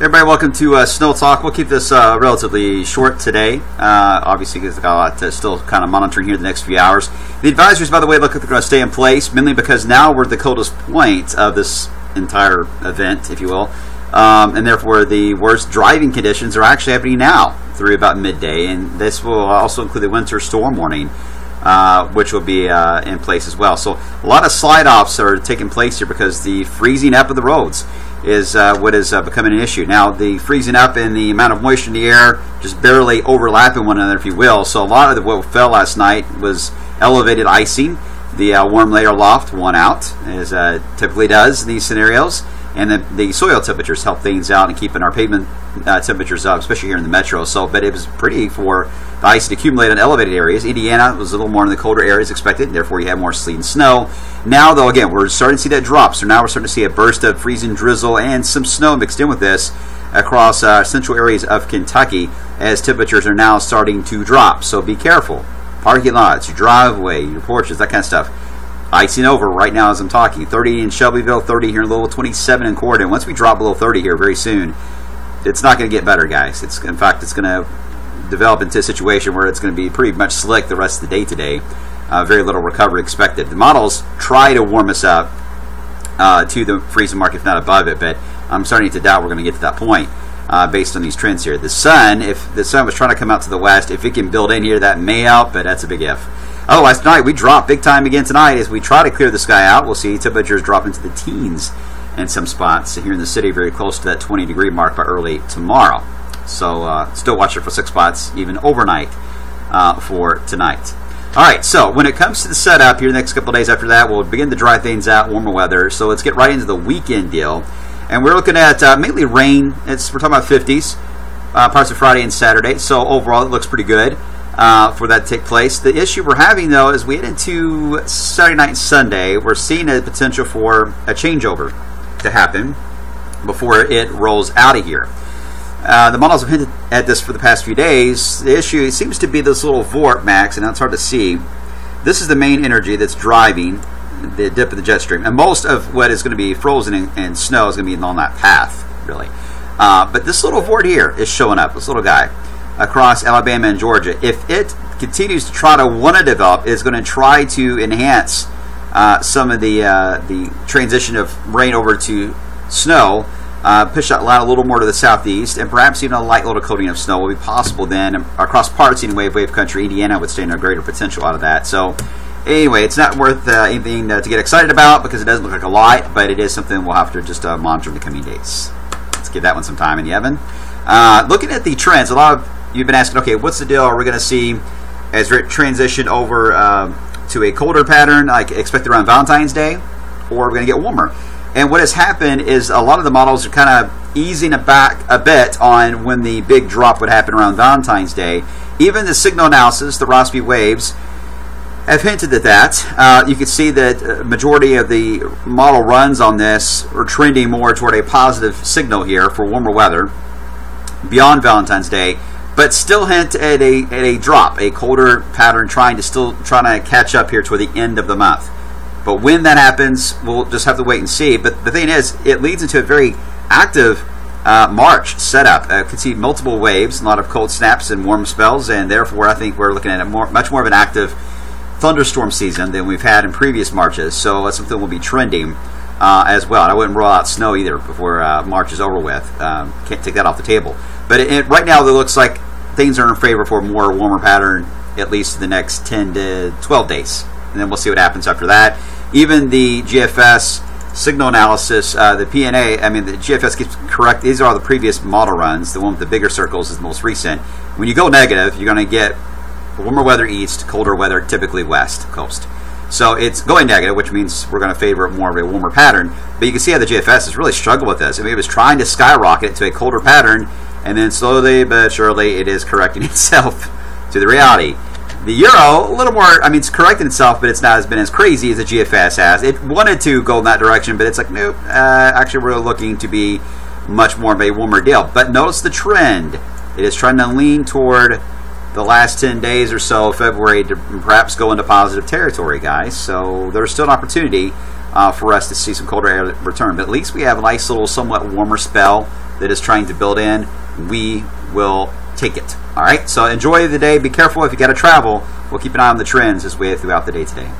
Everybody, welcome to Snow Talk. We'll keep this relatively short today. Obviously, because we've got a lot to still kind of monitoring here the next few hours. The advisories, by the way, look like they're going to stay in place, mainly because now we're at the coldest point of this entire event, if you will. And therefore, the worst driving conditions are actually happening now through about midday. And this will also include the winter storm warning, which will be in place as well. So a lot of slide-offs are taking place here because the freezing up of the roads is what is becoming an issue. Now, the freezing up and the amount of moisture in the air just barely overlapping one another, if you will. So a lot of what fell last night was elevated icing. The warm layer loft won out, as typically does in these scenarios. And the soil temperatures help things out and keeping our pavement temperatures up, especially here in the metro. So, but it was pretty for the ice to accumulate in elevated areas. Indiana was a little more in the colder areas expected, and therefore you have more sleet and snow. Now, though, again, we're starting to see that drop. So now we're starting to see a burst of freezing drizzle and some snow mixed in with this across central areas of Kentucky as temperatures are now starting to drop. So be careful. Parking lots, your driveway, your porches, that kind of stuff. Icing over right now as I'm talking. 30 in Shelbyville, 30 here in Louisville, 27 in Corydon. Once we drop below 30 here very soon, it's not going to get better, guys. In fact, it's going to develop into a situation where it's going to be pretty much slick the rest of the day today. Very little recovery expected. The models try to warm us up to the freezing mark, if not above it, but I'm starting to doubt we're going to get to that point based on these trends here. The sun, if the sun was trying to come out to the west, if it can build in here, that may help, but that's a big if. Otherwise, tonight we drop big time again tonight as we try to clear the sky out. We'll see temperatures drop into the teens in some spots here in the city, very close to that 20-degree mark by early tomorrow. So still watch it for 6 spots, even overnight for tonight. All right, so when it comes to the setup here the next couple of days after that, we'll begin to dry things out, warmer weather. So let's get right into the weekend deal. And we're looking at mainly rain. We're talking about 50s, parts of Friday and Saturday. So overall, it looks pretty good. For that to take place. The issue we're having, though, is we head into Saturday night and Sunday. We're seeing a potential for a changeover to happen before it rolls out of here. The models have hinted at this for the past few days. The issue seems to be this little vorp, Max, and that's hard to see. This is the main energy that's driving the dip of the jet stream. And most of what is going to be frozen and snow is going to be on that path, really. But this little vorp here is showing up, this little guy, across Alabama and Georgia. If it continues to try to want to develop, it's going to try to enhance some of the transition of rain over to snow, push that line a little more to the southeast, and perhaps even a light little coating of snow will be possible then across parts in wave country. Indiana would stand a greater potential out of that. So anyway, it's not worth anything to get excited about because it doesn't look like a lot, but it is something we'll have to just monitor in the coming days. Let's give that one some time. And Evan, looking at the trends, a lot of you've been asking, okay, what's the deal? Are we going to see, as we transition over to a colder pattern, like expected around Valentine's Day, or are we going to get warmer? And what has happened is a lot of the models are kind of easing it back a bit on when the big drop would happen around Valentine's Day. Even the signal analysis, the Rossby waves, have hinted at that. You can see that majority of the model runs on this are trending more toward a positive signal here for warmer weather beyond Valentine's Day. But still hint at a drop, a colder pattern trying to catch up here toward the end of the month. But when that happens, we'll just have to wait and see. But the thing is, it leads into a very active March setup. You can see multiple waves, a lot of cold snaps and warm spells, and therefore I think we're looking at much more of an active thunderstorm season than we've had in previous Marches. So that's something we'll be trending as well. And I wouldn't rule out snow either before March is over with. Can't take that off the table. But right now, it looks like things are in favor for a more warmer pattern, at least the next 10 to 12 days. And then we'll see what happens after that. Even the GFS signal analysis, the PNA, the GFS keeps correct. These are all the previous model runs. The one with the bigger circles is the most recent. When you go negative, you're going to get warmer weather east, colder weather typically west coast. So it's going negative, which means we're going to favor more of a warmer pattern. But you can see how the GFS has really struggled with this. It was trying to skyrocket to a colder pattern, and then slowly but surely it is correcting itself to the reality. The Euro, a little more, it's correcting itself, but it's not been as crazy as the GFS has. It wanted to go in that direction, but it's like, nope, actually we're looking to be much more of a warmer deal. But notice the trend. It is trying to lean toward the last 10 days or so of February to perhaps go into positive territory, guys. So there's still an opportunity for us to see some colder air return. But at least we have a nice little somewhat warmer spell that is trying to build in. We will take it. All right, so enjoy the day. Be careful if you got to travel. We'll keep an eye on the trends as we head throughout the day today.